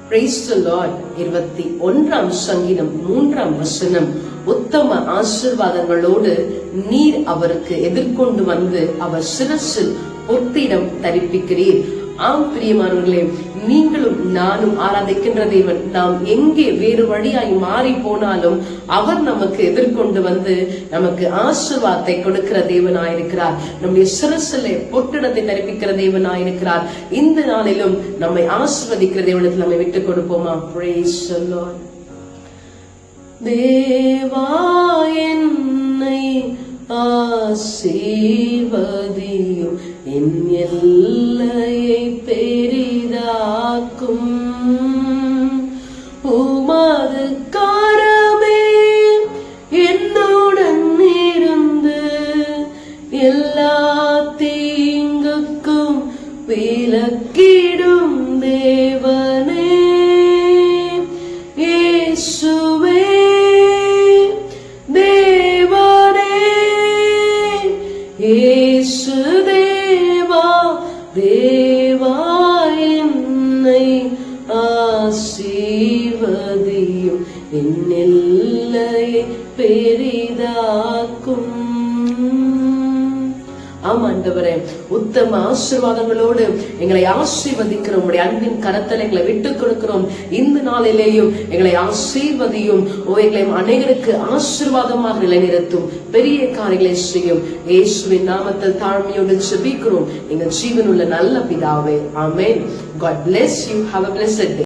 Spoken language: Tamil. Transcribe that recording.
Praise the Lord. 21ஆம் சங்கீதம் 3ஆம் வசனம். உத்தம ஆசீர்வாதங்களோடு நீர் அவருக்கு எதிர்கொண்டு வந்து அவர் சிரசில் பொற்கிடம் தரிப்பிக்கிறீர். ஆம் பிரியமானவர்களே, நீங்களும் நானும் ஆராதிக்கின்ற தேவன் நாம் எங்கே வேறு வழியாய் மாறி போனாலும் அவர் நமக்கு எதிர்கொண்டு வந்து நமக்கு ஆசீர்வாதத்தை கொடுக்கிற தேவனாயிருக்கிறார். நம்முடைய சிரசிலே பொற்கிடத்தை தரிப்பிக்கிற தேவனாயிருக்கிறார். இந்த நாளிலும் நம்மை ஆசீர்வதிக்கிற தேவனத்தில் நம்மை விட்டுக் கொடுப்போமா? Praise the Lord. தேவா என்னை ஆசீர்வதியும், என் எல்லையை பெரிதாக்கும். உமது கரமே என்னுடன் இருந்து எல்லா தீங்குக்கும் விலக்கிடும் தேவனே. இயேசுவே இயேசு தேவா, தேவா என்னை ஆசீர்வதியும், என் எல்லையை பெரிதாக்கும். ஆமாண்டவரே, உத்தம ஆசீர்வாதங்களோடு எங்களை ஆசீர்வதிக்கிறோம். உங்களுடைய அன்பின் கரத்தில் எங்களை விட்டுக் கொடுக்கிறோம். இந்த நாளிலேயும் எங்களை ஆசீர்வதியும். எங்களை அநேகருக்கு ஆசீர்வாதமாக நிலைநிறுத்தும். பெரிய காரியங்களை செய்யும். இயேசுவின் நாமத்தில் தாழ்மையோடு ஜெபிக்கிறோம் எங்கள் ஜீவனுள்ள நல்ல பிதாவே. ஆமென். God bless you. Have a blessed day.